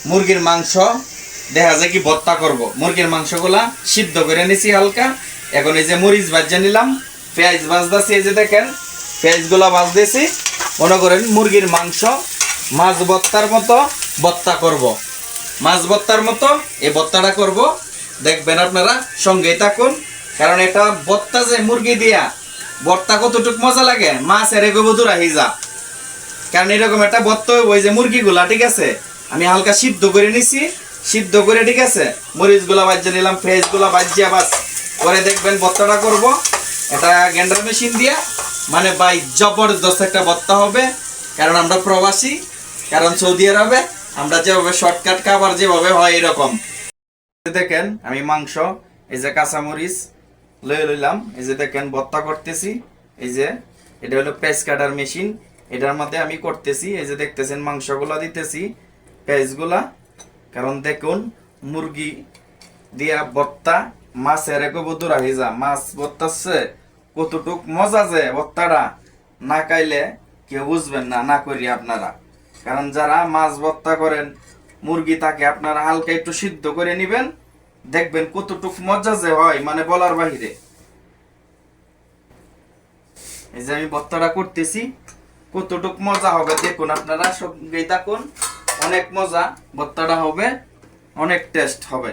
মুরগির মাংস দেখা যায় কি ভর্তা করব। মুরগির মাংসগুলা সিদ্ধ করে নিছি হালকা। এখন এই যে মরিচ ভাজা নিলাম, পেঁয়াজ ভাজতেছি। এই যে দেখেন পেঁয়াজগুলা ভাজতেছি। মনে করেন মুরগির মাংস মাছ ভর্তার মতো ভর্তা করব। মাছ ভর্তার মতো এই ভর্তাটা করব, দেখবেন আপনারা সঙ্গেই থাকুন। কারণ এটা ভর্তা যে মুরগি দিয়া ভর্তা কতটুক মজা লাগে, মাছ এর গোবধুর আহিজা। কারণ এরকম একটা ভর্তা ওই যে মুরগিগুলা, ঠিক আছে, আমি হালকা সিদ্ধ করে নিছি। সিদ্ধ করে, ঠিক আছে, মরিচগুলা ভাজিয়ে নিলাম, পেঁয়াজগুলা ভাজিয়া বাস পরে দেখবেন ভর্তাটা করব। এটা গ্রাইন্ডার মেশিন দিয়া, মানে ভাই জবরদস্ত একটা ভর্তা হবে। কারণ আমরা প্রবাসী, কারণ সৌদি আরবে আমরা যেভাবে শর্টকাট খাবার যেভাবে হয় এরকম। দেখেন আমি মাংস, এই যে কাঁচামরিচ লইলাম, এই যে দেখেন ভর্তা করতেছি। এই যে এটা হলো পেঁয়াজ কাটার মেশিন, এটার মধ্যে আমি করতেছি। এই যে দেখতেছেন মাংসগুলা দিতেছি, পেঁয়াজগুলা। কারণ দেখুন মুরগি দিয়া ভর্তা মাছের এক বধুর আহিজা। মাছ ভর্তাচ্ছে কতটুক মজা যে ভর্তাটা না খাইলে কেউ বুঝবেন না, না করি আপনারা। কারণ যারা মাছ ভর্তা করেন মুরগি তাকে আপনারা হালকা একটু সিদ্ধ করে নিবেন, দেখবেন কতটুক মজা যে হয়, মানে বলার বাহিরে। এই যে আমি ভর্তাটা করতেছি, কতটুক মজা হবে দেখুন আপনারা, সঙ্গেই থাকুন। অনেক মজা ভর্তাটা হবে, অনেক টেস্ট হবে।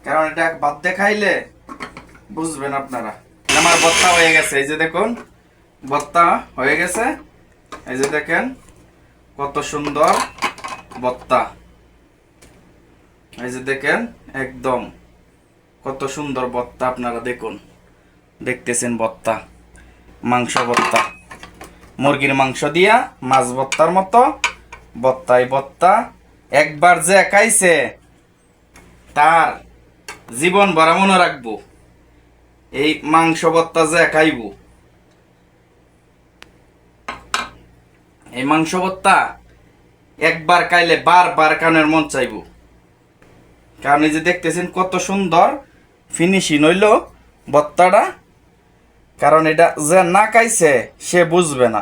কারণ এটা ভাত দিয়ে খাইলে বুঝবেন আপনারা। আমার ভর্তা হয়ে গেছে, এই যে দেখুন ভর্তা হয়ে গেছে। এই যে দেখেন কত সুন্দর ভর্তা। এই যে দেখেন একদম কত সুন্দর ভর্তা, আপনারা দেখুন, দেখতেছেন ভর্তা, মাংস ভর্তা, মুরগির মাংস দিয়া মাছ ভর্তার মতো ভর্তাই ভর্তা। একবার যে খাইছে তার জীবন ভরা মনে রাখবো এই মাংস ভর্তা যে খাইব। এই মাংস ভর্তা একবার খাইলে বারবার খানের মন চাইব। কারণ এই যে দেখতেছেন কত সুন্দর ফিনিশিং হইল ভর্তাটা। কারণ এটা যে না খাইছে সে বুঝবে না।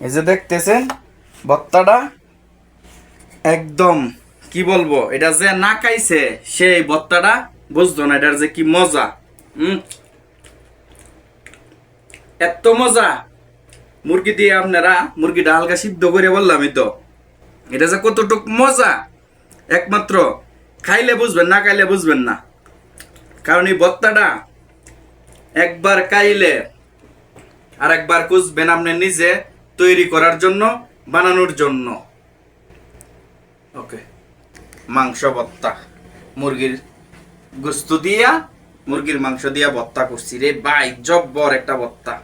এই যে দেখতেছেন ভর্তাটা একদম কি বলবো, এটা যে না খাইছে সেই ভর্তাটা বুঝতো না এটার যে কি মজা। এত মজা মুরগি দিয়ে আপনারা, মুরগিটা হালকা সিদ্ধ করে বললামই তো, এটা যে কতটুক মজা একমাত্র খাইলে বুঝবেন, না খাইলে বুঝবেন না। কারণ এই ভর্তাটা একবার খাইলে আর একবার খুঁজবেন আপনি নিজে তৈরি করার জন্য, বানানোর জন্য। ওকে, মাংস ভর্তা মুরগির গোস্ত দিয়া, মুরগির মাংস দিয়া ভর্তা করছি রে ভাই, জব্বর একটা ভর্তা।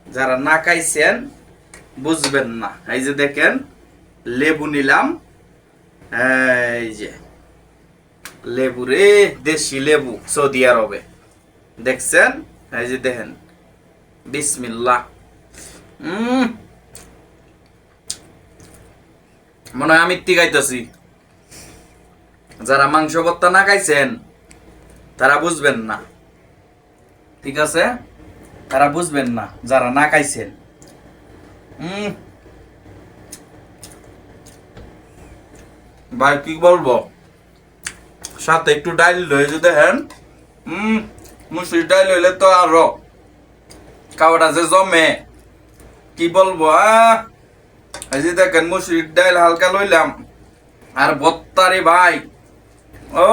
যারা না খাইছেন বুঝবেন না। এই যে দেখেন লেবু নিলাম, এই যে লেবু রে, দেশি লেবু সৌদি আরবে, দেখছেন? এই যে দেখেন, বিসমিল্লাহ। মনে হয় আমি গাইতেছি। যারা মাংস ভর্তা না খাইছেন তারা বুঝবেন না, ঠিক আছে? তারা বুঝবেন না যারা না খাইছেন। ভাই কি বলবো, সাথে একটু ডাইল হয়েছে দেখেন। মুসুর ডাইল হইলে তো আরো খাওয়াটা যে জমে, কি বলবো। এই যে দেখেন মুসুরির ডাইল হালকা লইলাম আর ভর্তারে ভাই। ও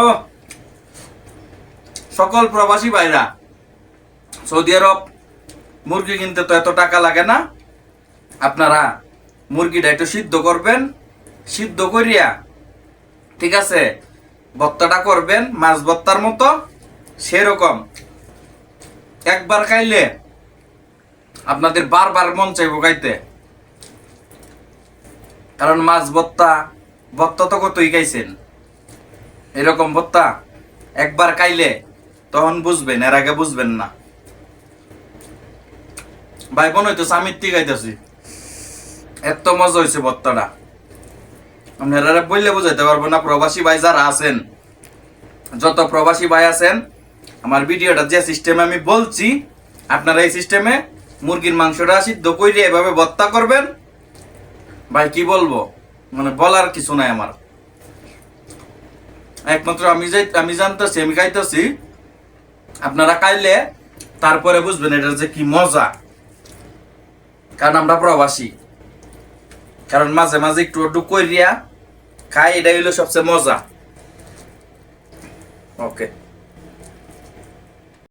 সকল প্রবাসী ভাইরা, সৌদি আরব মুরগি কিনতে তো এত টাকা লাগে না। আপনারা মুরগিটা একটু সিদ্ধ করবেন, সিদ্ধ করিয়া, ঠিক আছে, ভর্তাটা করবেন মাছ ভর্তার মতো। সেরকম একবার খাইলে আপনাদের বারবার মন চাইব খাইতে। কারণ মাছ ভর্তা, ভর্তা তো কতই খাইছেন, এরকম ভর্তা একবার খাইলে তখন বুঝবেন, এর আগে বুঝবেন না। ভাই বোন হইতো সামিত্তি খাইতেছি, এত মজা হয়েছে ভর্তাটা, আপনারা বললে বুঝাইতে পারবো না। প্রবাসী ভাই যারা আছেন, যত প্রবাসী ভাই আছেন, আমার ভিডিওটা যে সিস্টেমে আমি বলছি আপনারা এই সিস্টেমে মুরগির মাংসটা সিদ্ধ করে এভাবে ভর্তা করবেন, ভাই কি বলবো, মানে বলার কিছু নাই আমার। একমাত্র আমি জানতেছি, আমি খাইতেছি, আপনারা খাইলে তারপরে বুঝবেন এটার যে কি মজা। কারণ আমরা প্রবাসী, কারণ মাঝে মাঝে একটু একটু কইরিয়া খাই, এটাই হলো সবচেয়ে মজা। ওকে।